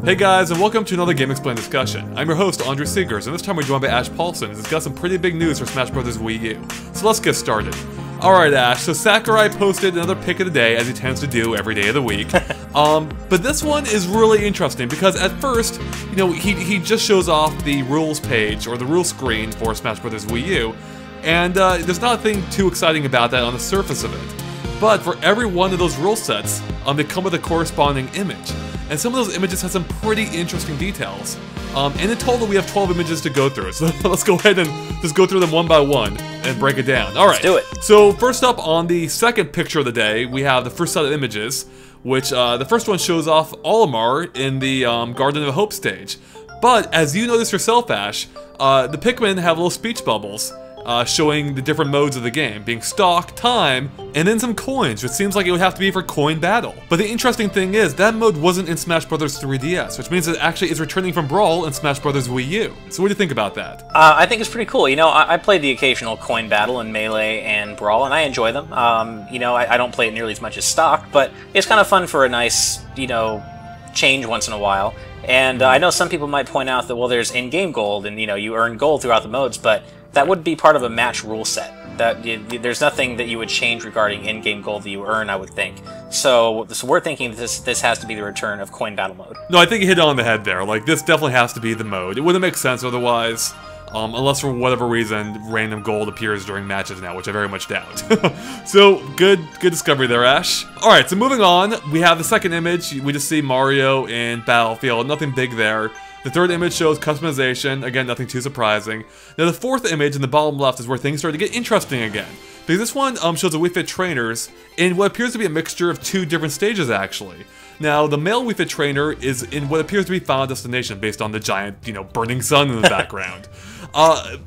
Hey guys, and welcome to another GameXplain discussion. I'm your host, Andre Seegers, and this time we're joined by Ash Paulson to discuss some pretty big news for Smash Bros. Wii U. So let's get started. Alright Ash, so Sakurai posted another pick of the day, as he tends to do every day of the week. But this one is really interesting, because at first, you know, he just shows off the rules page, or the rules screen for Smash Bros. Wii U, and there's nothing too exciting about that on the surface of it. But for every one of those rule sets, they come with a corresponding image. And some of those images have some pretty interesting details. And in total, we have 12 images to go through. So let's go ahead and just go through them one by one and break it down. All right. Let's do it. So first up on the second picture of the day, we have the first set of images, which the first one shows off Olimar in the Garden of Hope stage. But as you noticed yourself, Ash, the Pikmin have little speech bubbles. Showing the different modes of the game, being stock, time, and then some coins, which seems like it would have to be for coin battle. But the interesting thing is, that mode wasn't in Smash Bros. 3DS, which means it actually is returning from Brawl in Smash Bros. Wii U. So what do you think about that? I think it's pretty cool. You know, I played the occasional coin battle in Melee and Brawl, and I enjoy them. You know, I don't play it nearly as much as stock, but it's kind of fun for a nice, you know, change once in a while. And I know some people might point out that, well, there's in-game gold, and, you know, you earn gold throughout the modes, but that would be part of a match rule set. There's nothing that you would change regarding in-game gold that you earn, I would think. So we're thinking that this has to be the return of coin battle mode. No, I think you hit it on the head there. Like, this definitely has to be the mode. It wouldn't make sense otherwise, unless for whatever reason random gold appears during matches now, which I very much doubt. So, good discovery there, Ash. Alright, so moving on, we have the second image. We just see Mario in Battlefield. Nothing big there. The third image shows customization, again, nothing too surprising. Now the fourth image in the bottom left is where things start to get interesting again. Because this one shows the Wii Fit trainers in what appears to be a mixture of two different stages, actually. Now, the male Wii Fit trainer is in what appears to be Final Destination, based on the giant, you know, burning sun in the background.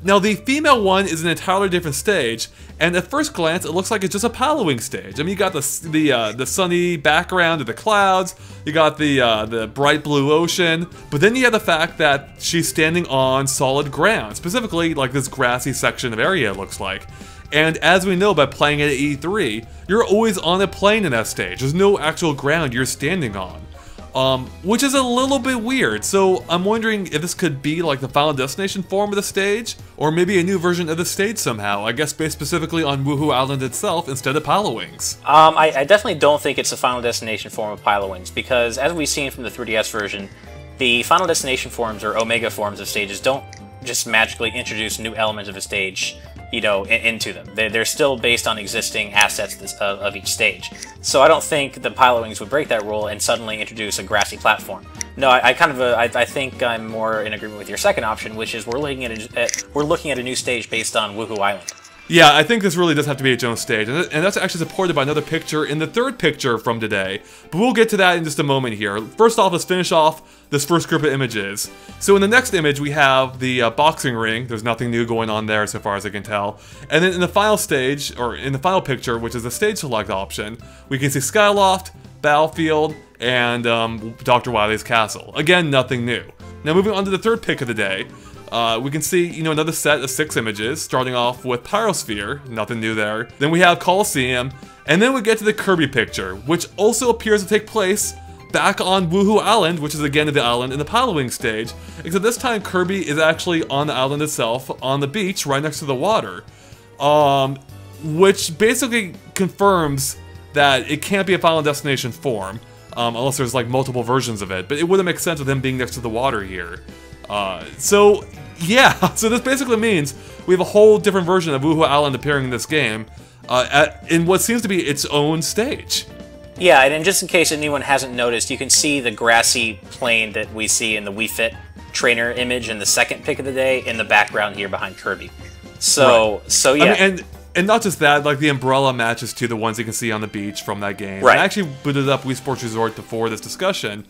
Now, the female one is an entirely different stage, and at first glance, it looks like it's just a Pallowing stage. I mean, you got the sunny background of the clouds, you got the bright blue ocean, but then you have the fact that she's standing on solid ground, specifically like this grassy section of area, it looks like. And as we know by playing it at E3, you're always on a plane in that stage. There's no actual ground you're standing on. Which is a little bit weird, so I'm wondering if this could be like the Final Destination form of the stage, or maybe a new version of the stage somehow, I guess based specifically on Wuhu Island itself instead of Pallowings. I definitely don't think it's a Final Destination form of Pallowings, because as we've seen from the 3DS version, the Final Destination forms, or Omega forms of stages, don't just magically introduce new elements of a stage, you know, into them. They're still based on existing assets of each stage. So I don't think the Pallowings would break that rule and suddenly introduce a grassy platform. No, I think I'm more in agreement with your second option, which is we're looking at a new stage based on Wuhu Island. Yeah, I think this really does have to be its own stage, and that's actually supported by another picture in the third picture from today, but we'll get to that in just a moment here. First off, let's finish off this first group of images. So in the next image, we have the boxing ring. There's nothing new going on there so far as I can tell. And then in the final stage, or in the final picture, which is the stage select option, we can see Skyloft, Battlefield, and Dr. Wily's castle. Again, nothing new. Now moving on to the third pick of the day, we can see, you know, another set of 6 images, starting off with Pyrosphere, nothing new there. Then we have Colosseum, and then we get to the Kirby picture, which also appears to take place back on Wuhu Island, which is again the island in the Pallowing stage, except this time Kirby is actually on the island itself, on the beach, right next to the water. Which basically confirms that it can't be a Final Destination form, unless there's like multiple versions of it, but it wouldn't make sense with him being next to the water here. So, yeah, so this basically means we have a whole different version of Wuhu Island appearing in this game, in what seems to be its own stage. Yeah, and just in case anyone hasn't noticed, you can see the grassy plain that we see in the Wii Fit trainer image in the second pick of the day in the background here behind Kirby. So, right. So yeah. I mean, and not just that, like the umbrella matches to the ones you can see on the beach from that game. Right. I actually booted up Wii Sports Resort before this discussion,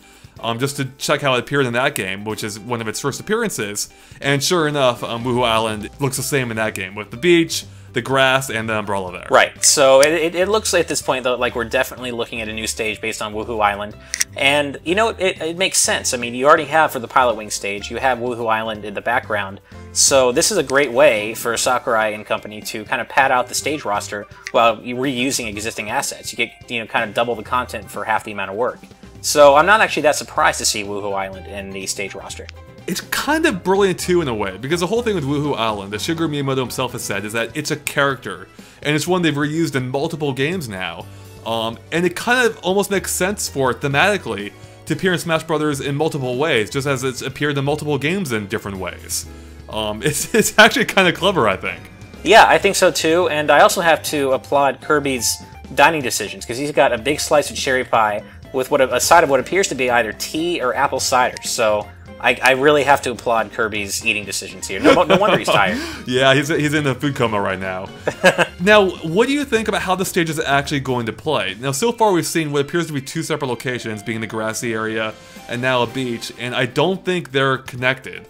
just to check how it appeared in that game, which is one of its first appearances. And sure enough, Wuhu Island looks the same in that game, with the beach, the grass, and the umbrella there. Right, so it looks at this point, though, like we're definitely looking at a new stage based on Wuhu Island. And, you know, it makes sense. I mean, you already have, for the Pilotwing stage, you have Wuhu Island in the background. So this is a great way for Sakurai and company to kind of pad out the stage roster while reusing existing assets. You get, you know, kind of double the content for half the amount of work. So I'm not actually that surprised to see Wuhu Island in the stage roster. It's kind of brilliant too in a way, because the whole thing with Wuhu Island, as Shigeru Miyamoto himself has said, is that it's a character, and it's one they've reused in multiple games now. And it kind of almost makes sense for it thematically to appear in Smash Bros. In multiple ways, just as it's appeared in multiple games in different ways. It's actually kind of clever, I think. Yeah, I think so too, and I also have to applaud Kirby's dining decisions, because he's got a big slice of cherry pie with a side of what appears to be either tea or apple cider, so I really have to applaud Kirby's eating decisions here. No wonder he's tired. Yeah, he's in a food coma right now. Now, what do you think about how the stage is actually going to play? Now, so far we've seen what appears to be two separate locations, being the grassy area and now a beach, and I don't think they're connected.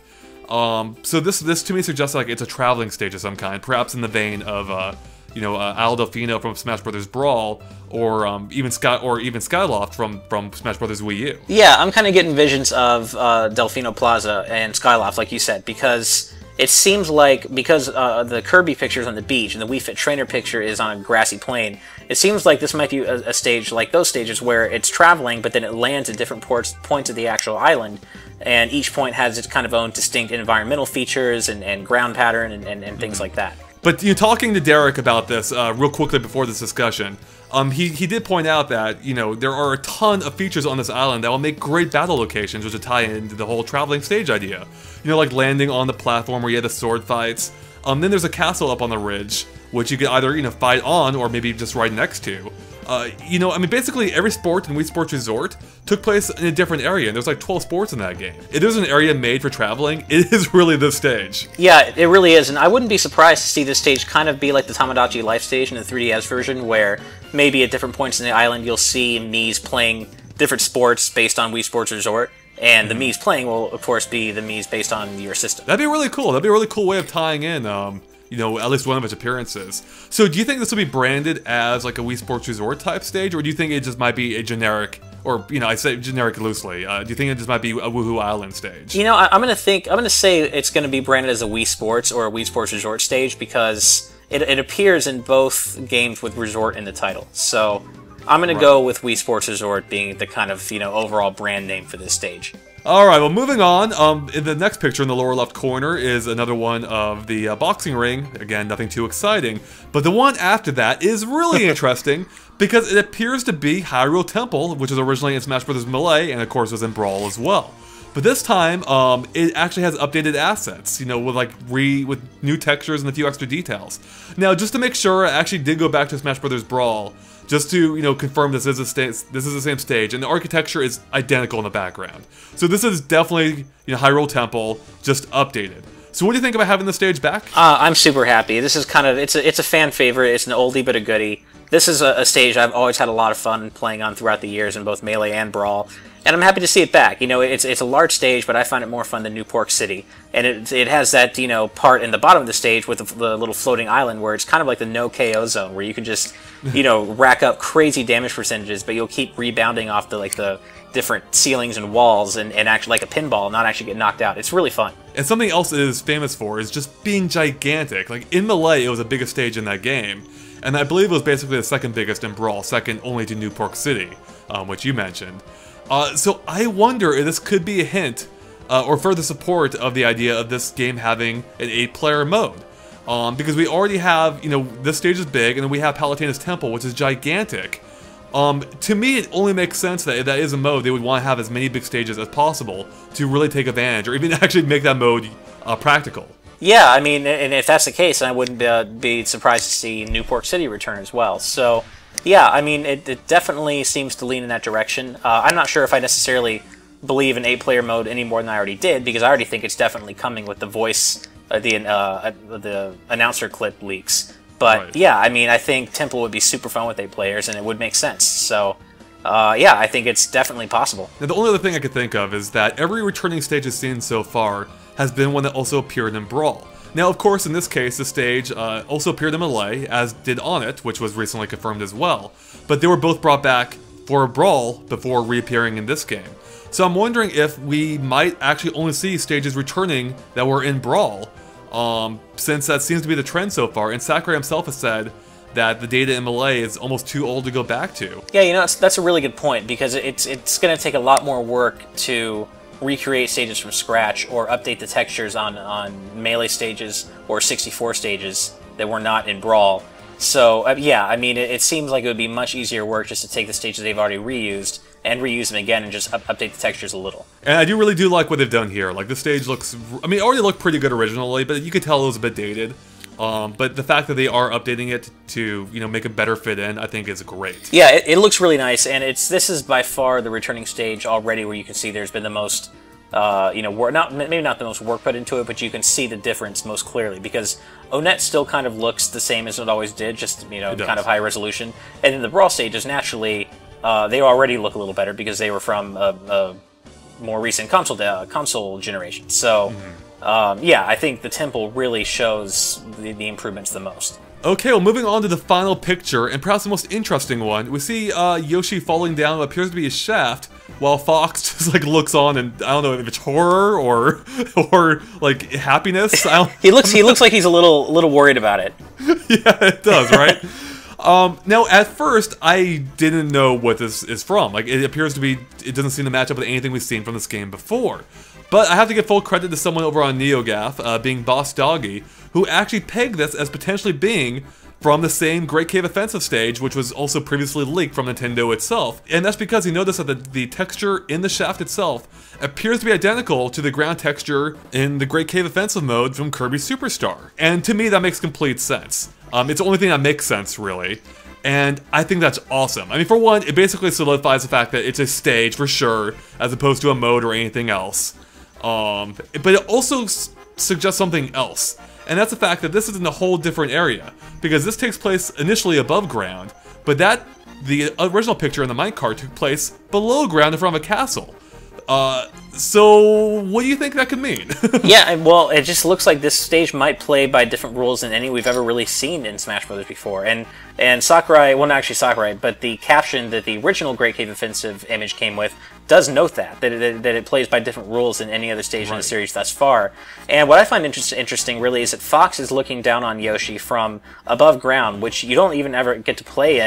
So this to me suggests like it's a traveling stage of some kind, perhaps in the vein of Al Delfino from Smash Bros. Brawl, or even Skyloft from Smash Bros. Wii U. Yeah, I'm kind of getting visions of Delfino Plaza and Skyloft, like you said, because it seems like, because the Kirby picture is on the beach and the Wii Fit Trainer picture is on a grassy plain, it seems like this might be a stage like those stages where it's traveling, but then it lands at different points of the actual island, and each point has its kind of own distinct environmental features and ground pattern and things like that. But talking to Derek about this real quickly before this discussion, he did point out that there are a ton of features on this island that will make great battle locations, which will tie into the whole traveling stage idea. Like landing on the platform where you had the sword fights. Then there's a castle up on the ridge, which you could either fight on or maybe just right next to. Basically every sport in Wii Sports Resort took place in a different area, and there's like 12 sports in that game. If there's an area made for traveling, it is really this stage. Yeah, it really is, and I wouldn't be surprised to see this stage kind of be like the Tamagotchi Life stage in the 3DS version, where maybe at different points in the island you'll see Mii's playing different sports based on Wii Sports Resort, and the Mii's playing will, of course, be the Mii's based on your system. That'd be really cool. That'd be a really cool way of tying in at least one of its appearances. So do you think this will be branded as like a Wii Sports Resort type stage, or do you think it just might be a generic, or I say generic loosely, do you think it just might be a Wuhu Island stage? I'm gonna say it's gonna be branded as a Wii Sports or a Wii Sports Resort stage, because it appears in both games with Resort in the title. So I'm gonna go with Wii Sports Resort being the kind of overall brand name for this stage. Alright, well, moving on, in the next picture in the lower left corner is another one of the boxing ring. Again, nothing too exciting. But the one after that is really interesting, because it appears to be Hyrule Temple, which was originally in Smash Bros. Melee, and of course was in Brawl as well. But this time, it actually has updated assets, with new textures and a few extra details. Now, just to make sure, I actually did go back to Smash Bros. Brawl, just to confirm this is the same stage, and the architecture is identical in the background. So this is definitely Hyrule Temple, just updated. So what do you think about having the stage back? I'm super happy. This is kind of it's a fan favorite. It's an oldie but a goodie. This is a stage I've always had a lot of fun playing on throughout the years in both Melee and Brawl. And I'm happy to see it back. It's a large stage, but I find it more fun than New Pork City. And it has that, part in the bottom of the stage with the little floating island where it's kind of like the no KO zone, where you can just, rack up crazy damage percentages, but you'll keep rebounding off the different ceilings and walls and actually like a pinball, not actually get knocked out. It's really fun. And something else it is famous for is just being gigantic. Like in Melee, it was the biggest stage in that game. And I believe it was basically the second biggest in Brawl, second only to New Pork City, which you mentioned. So I wonder if this could be a hint or further support of the idea of this game having an 8-player mode. Because we already have, this stage is big, and then we have Palutena's Temple, which is gigantic. To me, it only makes sense that if that is a mode, they would want to have as many big stages as possible to really take advantage, or even actually make that mode practical. Yeah, and if that's the case, then I wouldn't be surprised to see New Pork City return as well. So, yeah, it definitely seems to lean in that direction. I'm not sure if I necessarily believe in 8-player mode any more than I already did, because I already think it's definitely coming with the voice, the announcer clip leaks. But, right. Yeah, I think Temple would be super fun with 8 players, and it would make sense. So, yeah, I think it's definitely possible. Now, the only other thing I could think of is that every returning stage I've seen so far has been one that also appeared in Brawl. Now, of course, in this case, the stage also appeared in Melee, as did On It, which was recently confirmed as well. But they were both brought back for Brawl before reappearing in this game. So I'm wondering if we might actually only see stages returning that were in Brawl, since that seems to be the trend so far. And Sakurai himself has said that the data in Malay is almost too old to go back to. Yeah, you know, that's a really good point, because it's going to take a lot more work to recreate stages from scratch or update the textures on Melee stages or 64 stages that were not in Brawl. So, yeah, I mean, it seems like it would be much easier work just to take the stages they've already reused and reuse them again and just update the textures a little. And I really do like what they've done here. Like, the stage looks... I mean, it already looked pretty good originally, but you could tell it was a bit dated. But the fact that they are updating it to, you know, make a better fit in, I think is great. Yeah, it looks really nice, and this is by far the returning stage already where you can see there's been the most... you know, maybe not the most work put into it, but you can see the difference most clearly, because Onet still kind of looks the same as it always did, just, you know, kind of high resolution. And then the Brawl stages, naturally, they already look a little better because they were from a more recent console generation. So, yeah, I think the Temple really shows the improvements the most. Okay, well, moving on to the final picture, and perhaps the most interesting one, we see Yoshi falling down what appears to be a shaft, while Fox just like looks on, and I don't know if it's horror or like happiness. He looks like he's a little worried about it. Yeah, it does, right? Now, at first, I didn't know what this is from. Like, it appears to be, it doesn't seem to match up with anything we've seen from this game before. But I have to give full credit to someone over on NeoGAF, being Boss Doggy, who actually pegged this as potentially being from the same Great Cave Offensive stage, which was also previously leaked from Nintendo itself. And that's because he noticed that the texture in the shaft itself appears to be identical to the ground texture in the Great Cave Offensive mode from Kirby Superstar. And to me, that makes complete sense. It's the only thing that makes sense, really. And I think that's awesome. I mean, for one, it basically solidifies the fact that it's a stage for sure, as opposed to a mode or anything else. But it also suggests something else. And that's the fact that this is in a whole different area, because this takes place initially above ground, but the original picture in the minecart took place below ground in front of a castle. So what do you think that could mean? Yeah, well, it just looks like this stage might play by different rules than any we've ever really seen in Smash Bros. Before. And Sakurai, well, not actually Sakurai, but the caption that the original Great Cave Offensive image came with does note that it plays by different rules than any other stage in the series thus far. And what I find interesting really is that Fox is looking down on Yoshi from above ground, which you don't even ever get to play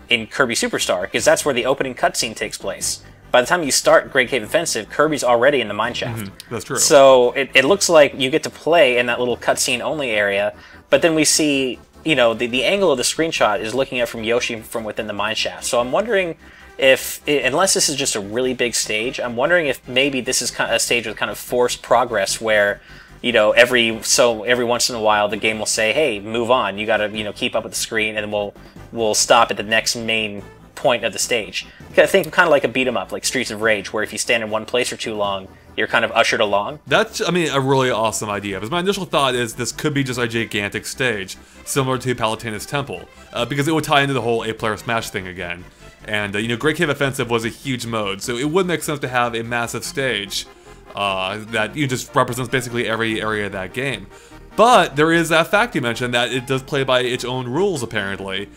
in Kirby Superstar, because that's where the opening cutscene takes place. By the time you start Great Cave Offensive, Kirby's already in the mineshaft. That's true. So it looks like you get to play in that little cutscene only area, but then we see, you know, the angle of the screenshot is looking at from Yoshi from within the mineshaft. So I'm wondering if, unless this is just a really big stage, I'm wondering if maybe this is kind of a stage with kind of forced progress where, you know, every once in a while the game will say, hey, move on, you gotta, you know, keep up with the screen, and then we'll stop at the next main point of the stage. I think kind of like a beat 'em up, like Streets of Rage, where if you stand in one place for too long, you're kind of ushered along. That's, I mean, a really awesome idea. Because my initial thought is this could be just a gigantic stage, similar to Palutena's Temple, because it would tie into the whole 8-player Smash thing again. And, you know, Great Cave Offensive was a huge mode, so it would make sense to have a massive stage that just represents basically every area of that game. But there is that fact you mentioned, that it does play by its own rules, apparently.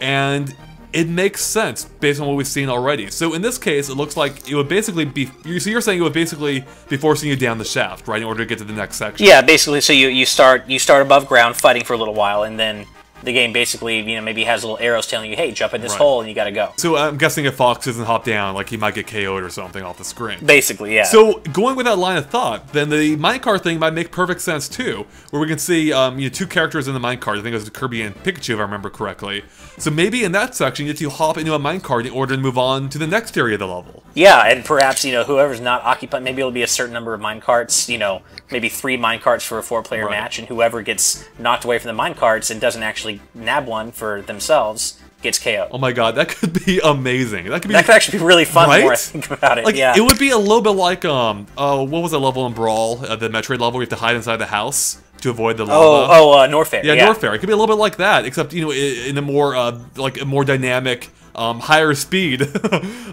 And it makes sense based on what we've seen already. So in this case, it looks like it would basically be... So you're saying it would basically be forcing you down the shaft, right, in order to get to the next section? Yeah, basically. So you start above ground, fighting for a little while, and then the game basically, you know, maybe has little arrows telling you, hey, jump in this hole, and you gotta go. So I'm guessing if Fox doesn't hop down, like, he might get KO'd or something off the screen. Basically, yeah. So going with that line of thought, then the minecart thing might make perfect sense too, where we can see you know, two characters in the minecart. I think it was Kirby and Pikachu, if I remember correctly. So maybe in that section, you get to hop into a minecart in order to move on to the next area of the level. Yeah, and perhaps, you know, whoever's not occupied, maybe it'll be a certain number of minecarts, you know, maybe 3 minecarts for a 4-player match, and whoever gets knocked away from the minecarts and doesn't actually nab one for themselves gets KO'd. Oh my god, that could be amazing. That could actually be really fun, the more I think about it. Like, yeah. It would be a little bit like, what was that level in Brawl? The Metroid level where you have to hide inside the house to avoid the lava. Norfair. Yeah, Norfair. It could be a little bit like that, except, you know, in a more, like, a more dynamic, higher speed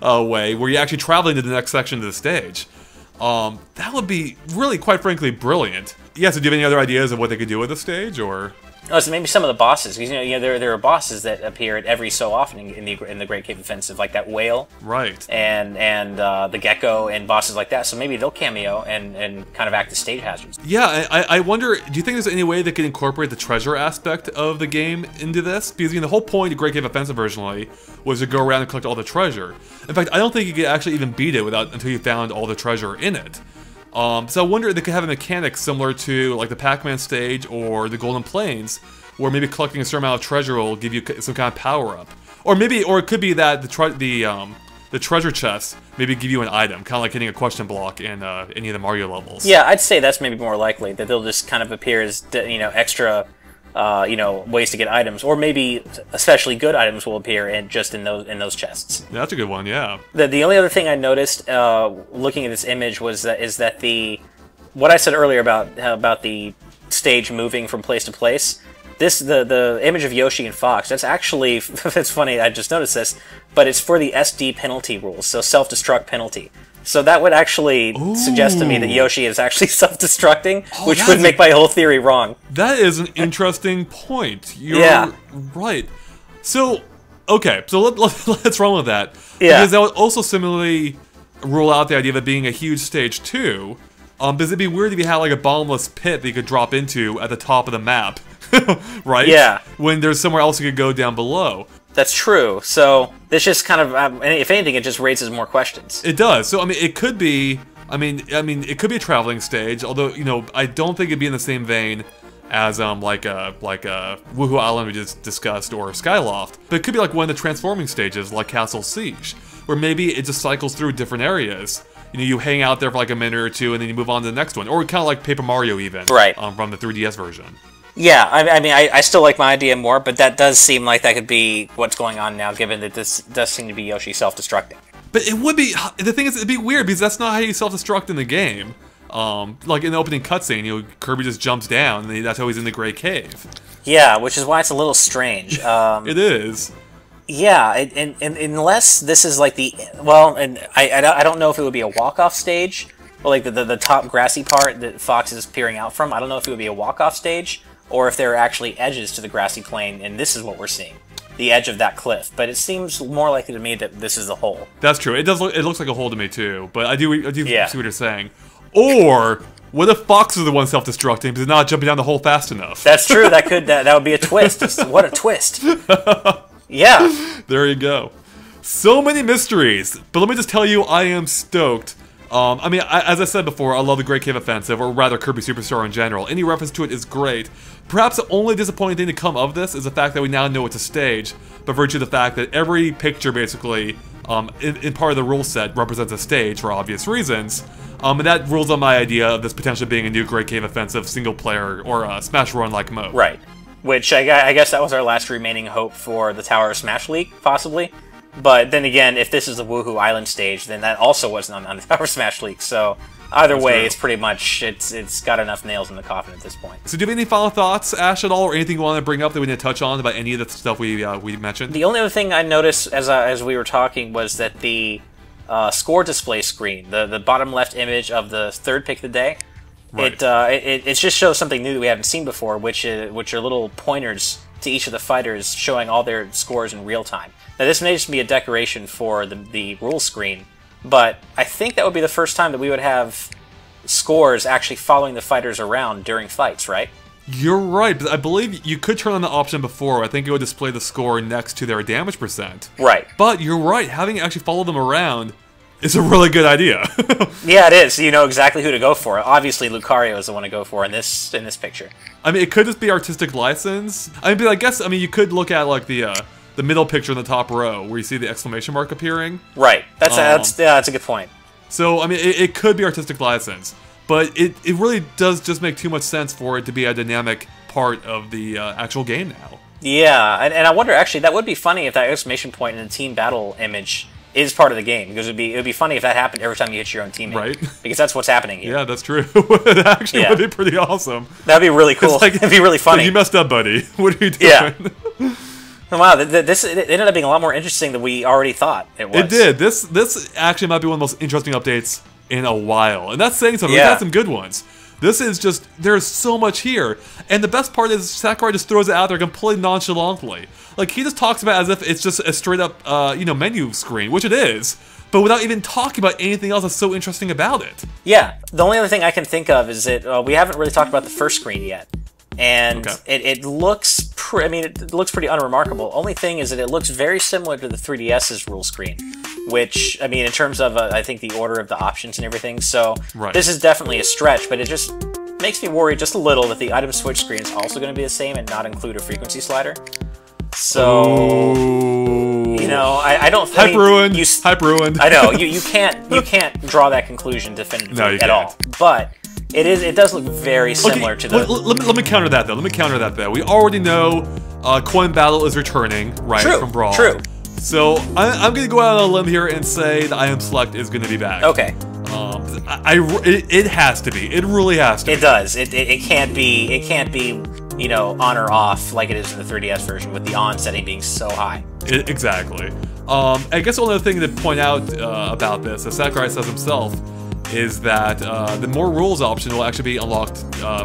way, where you're actually traveling to the next section of the stage. That would be really, quite frankly, brilliant. Yeah, so do you have any other ideas of what they could do with the stage, or...? Oh, so maybe some of the bosses, because there are bosses that appear at every so often in the Great Cave Offensive, like that whale, right, and the gecko and bosses like that. So maybe they'll cameo and kind of act as stage hazards. Yeah, I wonder. Do you think there's any way they could incorporate the treasure aspect of the game into this? Because the whole point of Great Cave Offensive originally was to go around and collect all the treasure. In fact, I don't think you could actually even beat it until you found all the treasure in it. So I wonder if they could have a mechanic similar to like the Pac-Man stage or the Golden Plains, where maybe collecting a certain amount of treasure will give you some kind of power-up. Or it could be that the treasure chest maybe give you an item, kind of like hitting a question block in any of the Mario levels. Yeah, I'd say that's maybe more likely, that they'll just kind of appear as extra ways to get items, or maybe especially good items will appear in those chests. Yeah, that's a good one. Yeah. The only other thing I noticed looking at this image is that what I said earlier about the stage moving from place to place. The image of Yoshi and Fox, that's actually, it's funny, I just noticed this, but it's for the SD penalty rules, so self-destruct penalty. So that would actually suggest to me that Yoshi is actually self-destructing, which would make my whole theory wrong. That is an interesting point. You're right. So, okay, so let's run with that. Yeah. Because that would also similarly rule out the idea of it being a huge stage too. Because it'd be weird if you had like a bottomless pit that you could drop into at the top of the map, right? Yeah. When there's somewhere else you could go down below. That's true. So this just kind of, if anything, it just raises more questions. It does. So I mean, it could be. It could be a traveling stage. Although I don't think it'd be in the same vein as like Wuhu Island we just discussed or Skyloft. But it could be like one of the transforming stages, like Castle Siege, where maybe it just cycles through different areas. You hang out there for like a minute or two, and then you move on to the next one, or kind of like Paper Mario even, right? From the 3DS version. Yeah, I still like my idea more, but that does seem like that could be what's going on now, given that this does seem to be Yoshi self-destructing. But it would be, the thing is, it'd be weird, because that's not how you self-destruct in the game. Like in the opening cutscene, Kirby just jumps down, and that's how he's in the Great Cave. Yeah, which is why it's a little strange. It is. Yeah, and unless this is like I don't know if it would be a walk-off stage, or like the top grassy part that Fox is peering out from. I don't know if it would be a walk-off stage, or if there are actually edges to the grassy plain, and this is what we're seeing, the edge of that cliff. But it seems more likely to me that this is the hole. That's true. It looks like a hole to me too. But I do see what you're saying. Or what if Fox is the one self-destructing because not jumping down the hole fast enough? That's true. That would be a twist. What a twist! Yeah. There you go. So many mysteries. But let me just tell you, I am stoked. As I said before, I love the Great Cave Offensive, or rather Kirby Superstar in general. Any reference to it is great. Perhaps the only disappointing thing to come of this is the fact that we now know it's a stage, by virtue of the fact that every picture basically, in part of the rule set, represents a stage for obvious reasons. And that rules on my idea of this potentially being a new Great Cave Offensive single-player or Smash Run-like mode. Right. Which I guess that was our last remaining hope for the Tower of Smash League, possibly. But then again, if this is the Wuhu Island stage, then that also wasn't on the Tower of Smash League. So either way, it's pretty much it's got enough nails in the coffin at this point. So do you have any final thoughts, Ash, at all, or anything you want to bring up that we need to touch on about any of the stuff we mentioned? The only other thing I noticed as we were talking was that the score display screen, the bottom left image of the third pick of the day, right. It just shows something new that we haven't seen before, which are little pointers to each of the fighters showing all their scores in real time. Now this may just be a decoration for the rule screen, but I think that would be the first time that we would have scores actually following the fighters around during fights, right? You're right, but I believe you could turn on the option before. I think it would display the score next to their damage percent. Right. But you're right, having it actually follow them around is a really good idea. Yeah, it is. You know exactly who to go for. Obviously, Lucario is the one to go for in this picture. I mean, it could just be artistic license. I guess you could look at like the middle picture in the top row where you see the exclamation mark appearing. Right. That's a good point. So it could be artistic license, but it really does just make too much sense for it to be a dynamic part of the actual game now. Yeah, and I wonder, actually, that would be funny if that exclamation point in the team battle image is part of the game, because it would be funny if that happened every time you hit your own teammate. Right. Because that's what's happening here. Yeah, that's true. It actually would be pretty awesome. That'd be really cool. It'd be really funny. You messed up, buddy. What are you doing? Yeah. Wow, this ended up being a lot more interesting than we already thought it was. It did. This actually might be one of the most interesting updates in a while. And that's saying something. Yeah. We've had some good ones. This is just, there's so much here. And the best part is Sakurai just throws it out there completely nonchalantly. Like, he just talks about it as if it's just a straight up, you know, menu screen, which it is, but without even talking about anything else that's so interesting about it. Yeah, the only other thing I can think of is that we haven't really talked about the first screen yet. And it looks, it looks pretty unremarkable. Only thing is that it looks very similar to the 3DS's rule screen, which, I mean, in terms of, I think, the order of the options and everything, so this is definitely a stretch, but it just makes me worry just a little that the item switch screen is also going to be the same and not include a frequency slider. So, you know, I don't think... Hype ruined. I know, you can't draw that conclusion definitively at all, but... It does look very similar to the... Let me counter that, though. We already know Coin Battle is returning, right, from Brawl. True. So I'm going to go out on a limb here and say the Item Select is going to be back. Okay. It has to be. It really has to be. It does. It can't be, you know, on or off like it is in the 3DS version with the on setting being so high. Exactly. I guess one other thing to point out about this, as Sakurai says himself, is that the more rules option will actually be unlocked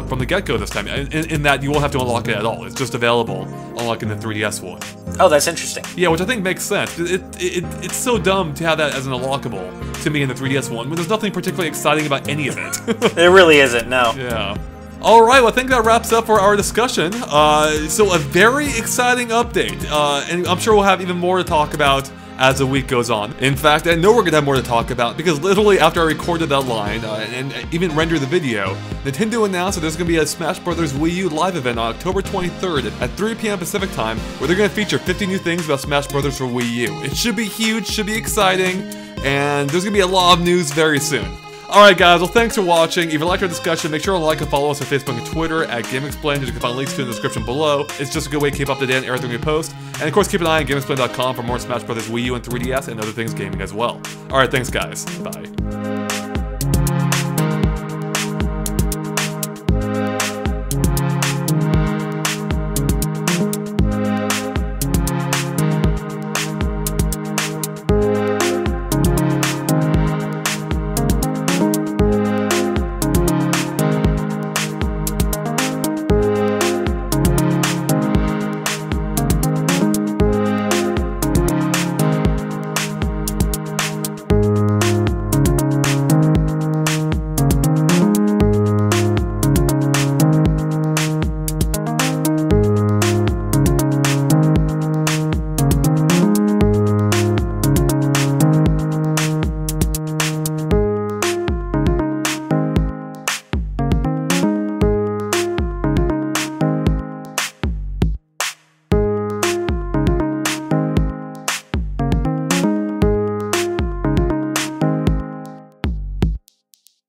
from the get-go this time, in that you won't have to unlock it at all. It's just available unlocking the 3DS one. Oh, that's interesting. Yeah, which I think makes sense. It's so dumb to have that as an unlockable to me in the 3DS one, when there's nothing particularly exciting about any of it. There really isn't, no. Yeah. Alright, well I think that wraps up for our discussion. So a very exciting update, and I'm sure we'll have even more to talk about as the week goes on. In fact, I know we're gonna have more to talk about, because literally after I recorded that line and even rendered the video, Nintendo announced that there's gonna be a Smash Bros. Wii U live event on October 23rd at 3 p.m. Pacific time, where they're gonna feature 50 new things about Smash Bros. For Wii U. It should be huge, should be exciting, and there's gonna be a lot of news very soon. Alright guys, well thanks for watching. If you liked our discussion, make sure to like and follow us on Facebook and Twitter at GameXplain, which you can find links to in the description below. It's just a good way to keep up to date on everything we post. And of course, keep an eye on GameXplain.com for more Smash Bros. Wii U and 3DS and other things gaming as well. Alright, thanks guys. Bye.